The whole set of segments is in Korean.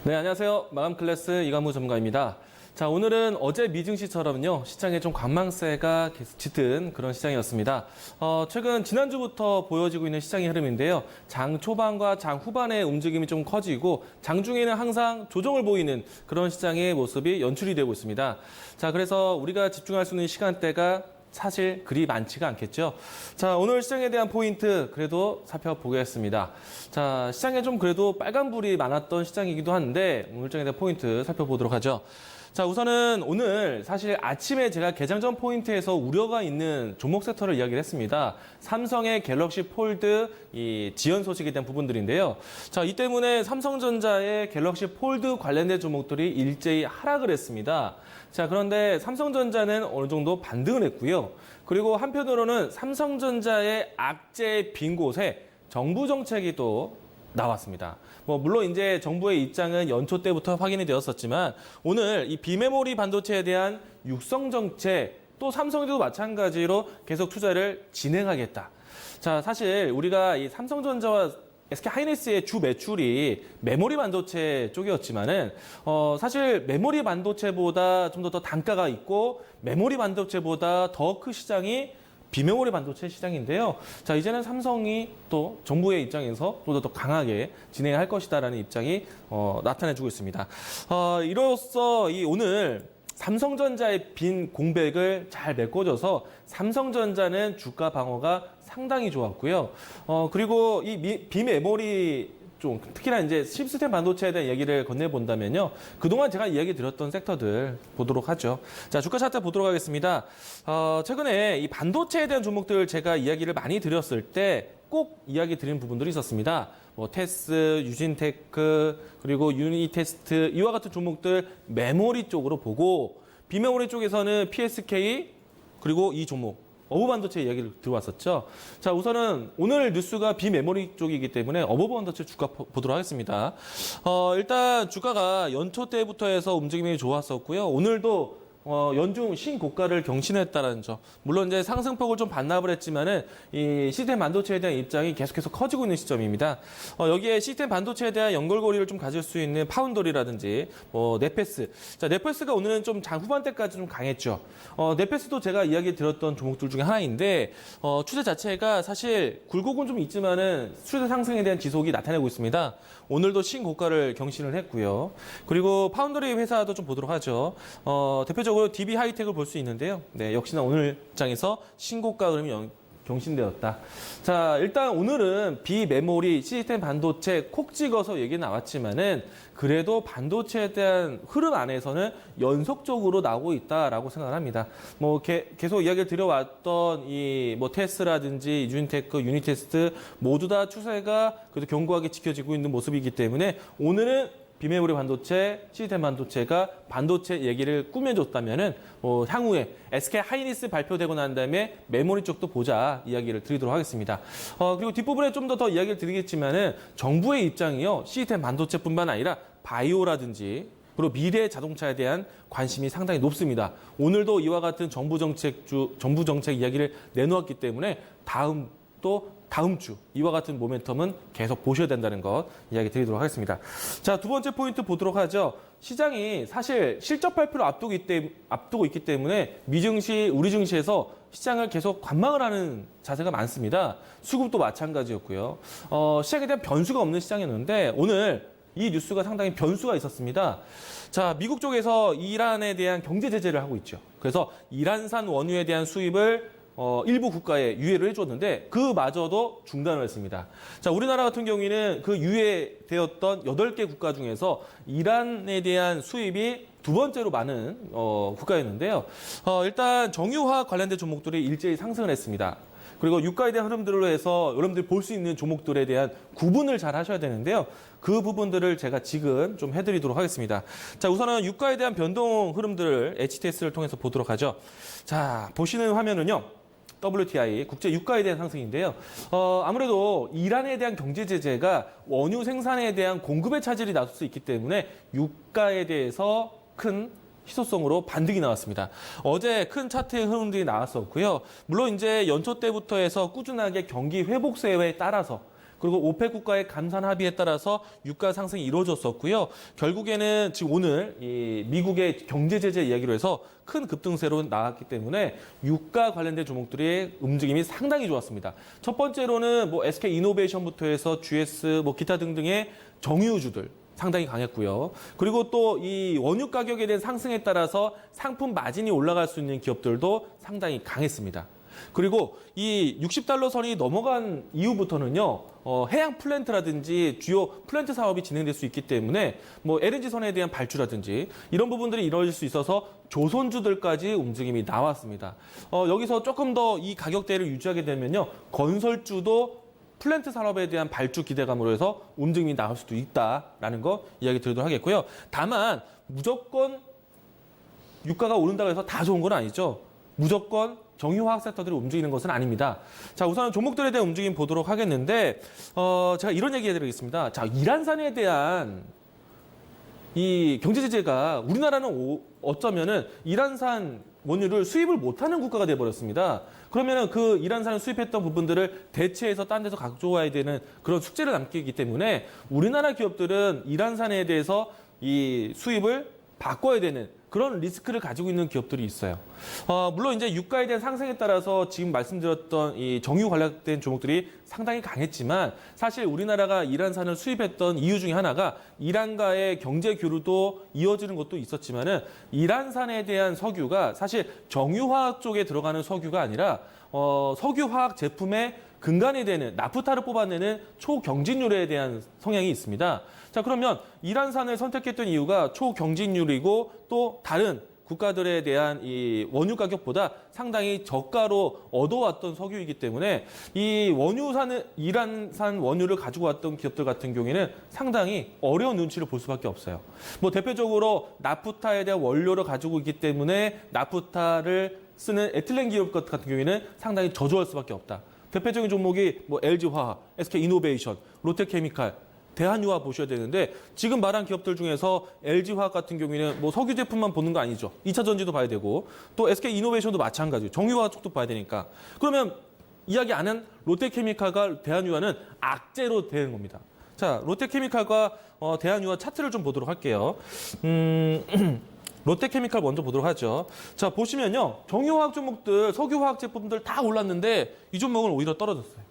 네, 안녕하세요. 마감 클래스 이관무 전문가입니다. 자, 오늘은 어제 미증시처럼요, 시장에 좀 관망세가 계속 짙은 그런 시장이었습니다. 최근 지난주부터 보여지고 있는 시장의 흐름인데요. 장 초반과 장 후반의 움직임이 좀 커지고, 장 중에는 항상 조정을 보이는 그런 시장의 모습이 연출이 되고 있습니다. 자, 그래서 우리가 집중할 수 있는 시간대가 사실 그리 많지가 않겠죠. 자, 오늘 시장에 대한 포인트 그래도 살펴보겠습니다. 자, 시장에 좀 그래도 빨간불이 많았던 시장이기도 한데 오늘 시장에 대한 포인트 살펴보도록 하죠. 자, 우선은 오늘 사실 아침에 제가 개장 전 포인트에서 우려가 있는 종목 섹터를 이야기를 했습니다. 삼성의 갤럭시 폴드 이 지연 소식에 대한 부분들인데요. 자, 이 때문에 삼성전자의 갤럭시 폴드 관련된 종목들이 일제히 하락을 했습니다. 자, 그런데 삼성전자는 어느 정도 반등을 했고요. 그리고 한편으로는 삼성전자의 악재 빈 곳에 정부 정책이 또 나왔습니다. 물론 이제 정부의 입장은 연초 때부터 확인이 되었었지만 오늘 이 비메모리 반도체에 대한 육성 정책 또 삼성도 마찬가지로 계속 투자를 진행하겠다. 자, 사실 우리가 이 삼성전자와 SK 하이닉스의 주 매출이 메모리 반도체 쪽이었지만은 사실 메모리 반도체보다 좀 더 단가가 있고 메모리 반도체보다 더 큰 시장이 비메모리 반도체 시장인데요. 자, 이제는 삼성이 또 정부의 입장에서 또 더 강하게 진행할 것이다라는 입장이 나타내주고 있습니다. 이로써 이 오늘 삼성전자의 빈 공백을 잘 메꿔줘서 삼성전자는 주가 방어가 상당히 좋았고요. 그리고 이 비메모리 좀 특히나 이제 시스템 반도체에 대한 얘기를 건네본다면요. 그동안 제가 이야기 드렸던 섹터들 보도록 하죠. 자, 주가 차트 보도록 하겠습니다. 최근에 이 반도체에 대한 종목들 제가 이야기를 많이 드렸을 때 꼭 이야기 드린 부분들이 있었습니다. 테스, 유진테크, 그리고 유니테스트 이와 같은 종목들 메모리 쪽으로 보고 비메모리 쪽에서는 PSK 그리고 이 종목 어브 반도체 이야기를 들어왔었죠. 자, 우선은 오늘 뉴스가 비메모리 쪽이기 때문에 어브 반도체 주가 보도록 하겠습니다. 일단 주가가 연초 때부터 해서 움직임이 좋았었고요. 오늘도 연중 신고가를 경신했다는 점. 물론 이제 상승폭을 좀 반납을 했지만은 이 시스템 반도체에 대한 입장이 계속해서 커지고 있는 시점입니다. 여기에 시스템 반도체에 대한 연결고리를 좀 가질 수 있는 파운더리라든지 네페스. 자, 네페스가 오늘은 좀 장 후반대까지 좀 강했죠. 네페스도 제가 이야기 드렸던 종목들 중에 하나인데 추세 자체가 사실 굴곡은 좀 있지만은 추세 상승에 대한 지속이 나타내고 있습니다. 오늘도 신고가를 경신을 했고요. 그리고 파운더리 회사도 좀 보도록 하죠. 대표적으로 DB 하이텍을 볼 수 있는데요. 네, 역시나 오늘 장에서 신고가 흐름이 경신되었다. 자, 일단 오늘은 비메모리 시스템 반도체 콕 찍어서 얘기 나왔지만은 그래도 반도체에 대한 흐름 안에서는 연속적으로 나오고 있다라고 생각을 합니다. 계속 이야기를 드려왔던 이 테스라든지 유니테크, 유니테스트 모두 다 추세가 그래도 견고하게 지켜지고 있는 모습이기 때문에 오늘은 비메모리 반도체, 시스템 반도체가 반도체 얘기를 꾸며줬다면은 향후에 SK 하이닉스 발표되고 난 다음에 메모리 쪽도 보자 이야기를 드리도록 하겠습니다. 그리고 뒷부분에 좀 더 이야기를 드리겠지만은 정부의 입장이요 시스템 반도체뿐만 아니라 바이오라든지 그리고 미래 자동차에 대한 관심이 상당히 높습니다. 오늘도 이와 같은 정부 정책 이야기를 내놓았기 때문에 다음 주 이와 같은 모멘텀은 계속 보셔야 된다는 것 이야기 드리도록 하겠습니다. 자, 두 번째 포인트 보도록 하죠. 시장이 사실 실적 발표를 앞두고 있기 때문에 미증시, 우리 증시에서 시장을 계속 관망을 하는 자세가 많습니다. 수급도 마찬가지였고요. 시장에 대한 변수가 없는 시장이었는데 오늘 이 뉴스가 상당히 변수가 있었습니다. 자, 미국 쪽에서 이란에 대한 경제 제재를 하고 있죠. 그래서 이란산 원유에 대한 수입을 일부 국가에 유예를 해줬는데 그마저도 중단을 했습니다. 자, 우리나라 같은 경우에는 그 유예되었던 8개 국가 중에서 이란에 대한 수입이 두 번째로 많은 국가였는데요. 일단 정유화 관련된 종목들이 일제히 상승을 했습니다. 그리고 유가에 대한 흐름들로 해서 여러분들이 볼 수 있는 종목들에 대한 구분을 잘 하셔야 되는데요. 그 부분들을 제가 지금 좀 해드리도록 하겠습니다. 자, 우선은 유가에 대한 변동 흐름들을 HTS를 통해서 보도록 하죠. 자, 보시는 화면은요. WTI, 국제 유가에 대한 상승인데요. 아무래도 이란에 대한 경제 제재가 원유 생산에 대한 공급의 차질이 나설 수 있기 때문에 유가에 대해서 큰 희소성으로 반등이 나왔습니다. 어제 큰 차트의 흐름들이 나왔었고요. 물론 이제 연초 때부터 해서 꾸준하게 경기 회복세에 따라서 그리고 오펙 국가의 감산 합의에 따라서 유가 상승이 이루어졌었고요. 결국에는 지금 오늘 이 미국의 경제 제재 이야기로 해서 큰 급등세로 나왔기 때문에 유가 관련된 종목들의 움직임이 상당히 좋았습니다. 첫 번째로는 뭐 SK 이노베이션부터 해서 GS 뭐 기타 등등의 정유주들 상당히 강했고요. 그리고 또 이 원유 가격에 대한 상승에 따라서 상품 마진이 올라갈 수 있는 기업들도 상당히 강했습니다. 그리고 이 60달러 선이 넘어간 이후부터는요, 해양 플랜트라든지 주요 플랜트 사업이 진행될 수 있기 때문에 뭐 LNG 선에 대한 발주라든지 이런 부분들이 이루어질 수 있어서 조선주들까지 움직임이 나왔습니다. 여기서 조금 더 이 가격대를 유지하게 되면요, 건설주도 플랜트 산업에 대한 발주 기대감으로 해서 움직임이 나올 수도 있다라는 거 이야기 드리도록 하겠고요. 다만 무조건 유가가 오른다고 해서 다 좋은 건 아니죠. 무조건 정유화학 섹터들이 움직이는 것은 아닙니다. 자, 우선 종목들에 대한 움직임 보도록 하겠는데, 제가 이런 얘기 해드리겠습니다. 자, 이란산에 대한 이 경제 제재가 우리나라는 어쩌면은 이란산 원유를 수입을 못하는 국가가 돼버렸습니다. 그러면은 그 이란산을 수입했던 부분들을 대체해서 딴 데서 가져와야 되는 그런 숙제를 남기기 때문에 우리나라 기업들은 이란산에 대해서 이 수입을 바꿔야 되는 그런 리스크를 가지고 있는 기업들이 있어요. 물론 이제 유가에 대한 상승에 따라서 지금 말씀드렸던 이 정유 관련된 종목들이 상당히 강했지만 사실 우리나라가 이란산을 수입했던 이유 중에 하나가 이란과의 경제 교류도 이어지는 것도 있었지만은 이란산에 대한 석유가 사실 정유화학 쪽에 들어가는 석유가 아니라 석유화학 제품의 근간이 되는 나프타를 뽑아내는 초경진유래에 대한 성향이 있습니다. 자, 그러면 이란산을 선택했던 이유가 초경진유이고 또 다른 국가들에 대한 이 원유 가격보다 상당히 저가로 얻어왔던 석유이기 때문에 이 이란산 원유를 가지고 왔던 기업들 같은 경우에는 상당히 어려운 눈치를 볼 수밖에 없어요. 뭐 대표적으로 나프타에 대한 원료를 가지고 있기 때문에 나프타를 쓰는 에틸렌 기업 같은 경우에는 상당히 저조할 수밖에 없다. 대표적인 종목이 뭐 LG화학, SK이노베이션, 롯데케미칼, 대한유화 보셔야 되는데 지금 말한 기업들 중에서 LG화학 같은 경우에는 뭐 석유 제품만 보는 거 아니죠. 2차 전지도 봐야 되고 또 SK이노베이션도 마찬가지고 정유화 쪽도 봐야 되니까. 그러면 이야기 안 한 롯데케미칼과 대한유화는 악재로 되는 겁니다. 자, 롯데케미칼과 대한유화 차트를 좀 보도록 할게요. 롯데케미칼 먼저 보도록 하죠. 자, 보시면요. 정유화학 종목들, 석유화학 제품들 다 올랐는데 이 종목은 오히려 떨어졌어요.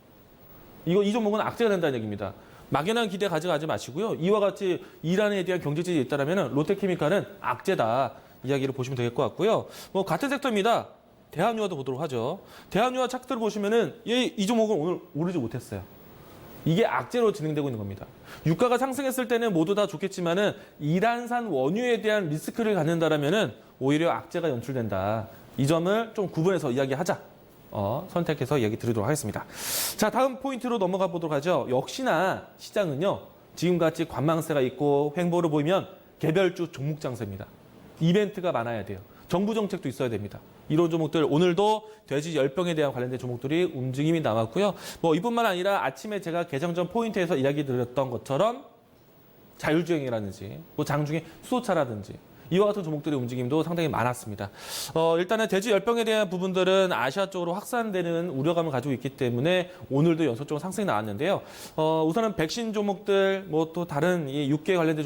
이 종목은 악재가 된다는 얘기입니다. 막연한 기대 가져가지 마시고요. 이와 같이 이란에 대한 경제 제재가 있다면 롯데케미칼은 악재다. 이야기를 보시면 될 것 같고요. 뭐 같은 섹터입니다. 대한유화도 보도록 하죠. 대한유화 차트를 보시면은 이 종목은 오늘 오르지 못했어요. 이게 악재로 진행되고 있는 겁니다. 유가가 상승했을 때는 모두 다 좋겠지만은 이란산 원유에 대한 리스크를 갖는다라면은 오히려 악재가 연출된다. 이 점을 좀 구분해서 이야기하자. 선택해서 얘기 드리도록 하겠습니다. 자, 다음 포인트로 넘어가 보도록 하죠. 역시나 시장은요, 지금같이 관망세가 있고 횡보를 보이면 개별주 종목 장세입니다. 이벤트가 많아야 돼요. 정부 정책도 있어야 됩니다. 이런 종목들 오늘도 돼지 열병에 대한 관련된 종목들이 움직임이 남았고요. 뭐 이뿐만 아니라 아침에 제가 개정 전 포인트에서 이야기 드렸던 것처럼 자율주행이라든지 뭐 장중에 수소차라든지 이와 같은 종목들의 움직임도 상당히 많았습니다. 일단은 돼지 열병에 대한 부분들은 아시아 쪽으로 확산되는 우려감을 가지고 있기 때문에 오늘도 연속적으로 상승이 나왔는데요. 우선은 백신 종목들, 뭐 또 다른 이 육계 관련된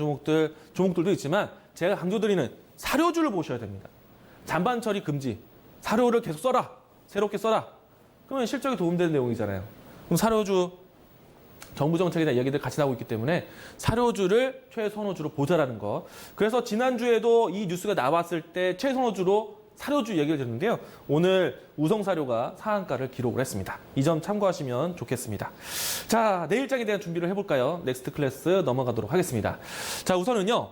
종목들도 있지만 제가 강조드리는 사료주를 보셔야 됩니다. 잔반 처리 금지, 사료를 계속 써라, 새롭게 써라. 그러면 실적에 도움되는 내용이잖아요. 그럼 사료주 정부 정책에 대한 이야기들 같이 나오고 있기 때문에 사료주를 최선호주로 보자라는 거. 그래서 지난주에도 이 뉴스가 나왔을 때 최선호주로 사료주 얘기를 드렸는데요. 오늘 우성사료가 상한가를 기록을 했습니다. 이 점 참고하시면 좋겠습니다. 자, 내일장에 대한 준비를 해볼까요? 넥스트 클래스 넘어가도록 하겠습니다. 자, 우선은요.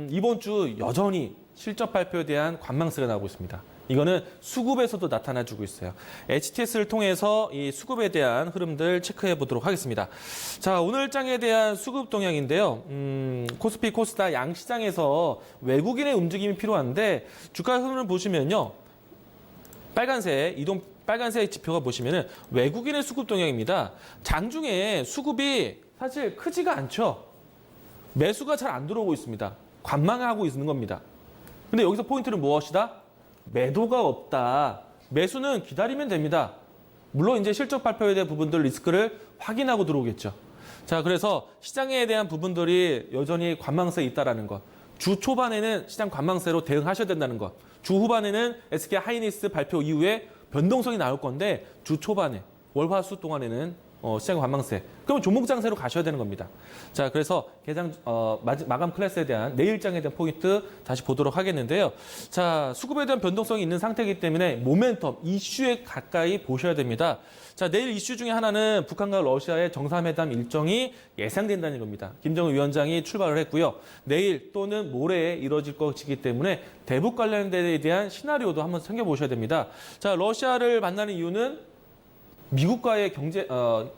이번 주 여전히 실적 발표에 대한 관망세가 나오고 있습니다. 이거는 수급에서도 나타나주고 있어요. HTS를 통해서 이 수급에 대한 흐름들 체크해 보도록 하겠습니다. 자, 오늘 장에 대한 수급 동향인데요. 코스피, 코스닥 양시장에서 외국인의 움직임이 필요한데 주가 흐름을 보시면요. 빨간색 지표가 보시면은 외국인의 수급 동향입니다. 장중에 수급이 사실 크지가 않죠. 매수가 잘 안 들어오고 있습니다. 관망하고 있는 겁니다. 근데 여기서 포인트는 무엇이다? 매도가 없다. 매수는 기다리면 됩니다. 물론 이제 실적 발표에 대한 부분들 리스크를 확인하고 들어오겠죠. 자, 그래서 시장에 대한 부분들이 여전히 관망세에 있다라는 것. 주 초반에는 시장 관망세로 대응하셔야 된다는 것. 주 후반에는 SK 하이닉스 발표 이후에 변동성이 나올 건데 주 초반에 월화수 동안에는 시장 관망세. 그러면 종목 장세로 가셔야 되는 겁니다. 자, 그래서 마감 클래스에 대한 내일장에 대한 포인트 다시 보도록 하겠는데요. 자, 수급에 대한 변동성이 있는 상태이기 때문에 모멘텀, 이슈에 가까이 보셔야 됩니다. 자, 내일 이슈 중에 하나는 북한과 러시아의 정상회담 일정이 예상된다는 겁니다. 김정은 위원장이 출발을 했고요. 내일 또는 모레에 이뤄질 것이기 때문에 대북 관련에 대한 시나리오도 한번 챙겨보셔야 됩니다. 자, 러시아를 만나는 이유는 미국과의 경제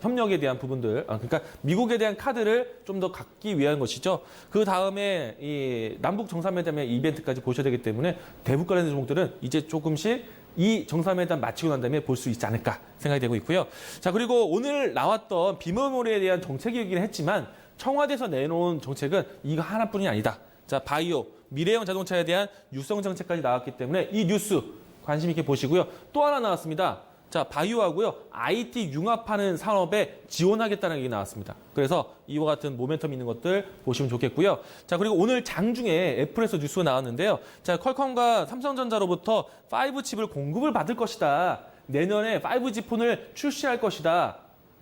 협력에 대한 부분들, 그러니까 미국에 대한 카드를 좀 더 갖기 위한 것이죠. 그 다음에 이 남북 정상회담의 이벤트까지 보셔야 되기 때문에 대북 관련 종목들은 이제 조금씩 이 정상회담 마치고 난 다음에 볼 수 있지 않을까 생각이 되고 있고요. 자, 그리고 오늘 나왔던 비메모리에 대한 정책이긴 했지만 청와대에서 내놓은 정책은 이거 하나뿐이 아니다. 자, 바이오, 미래형 자동차에 대한 육성 정책까지 나왔기 때문에 이 뉴스 관심 있게 보시고요. 또 하나 나왔습니다. 자, 바이오하고요, IT 융합하는 산업에 지원하겠다는 얘기 나왔습니다. 그래서 이와 같은 모멘텀 있는 것들 보시면 좋겠고요. 자, 그리고 오늘 장중에 애플에서 뉴스가 나왔는데요. 자, 퀄컴과 삼성전자로부터 5칩을 공급을 받을 것이다. 내년에 5G 폰을 출시할 것이다.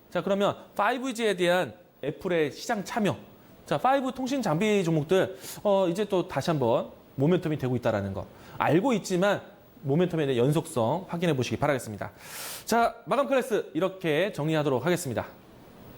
자, 그러면 5G에 대한 애플의 시장 참여. 자, 5 통신 장비 종목들, 이제 또 다시 한번 모멘텀이 되고 있다는 거. 알고 있지만 모멘텀에 대한 연속성 확인해 보시기 바라겠습니다. 자, 마감 클래스 이렇게 정리하도록 하겠습니다.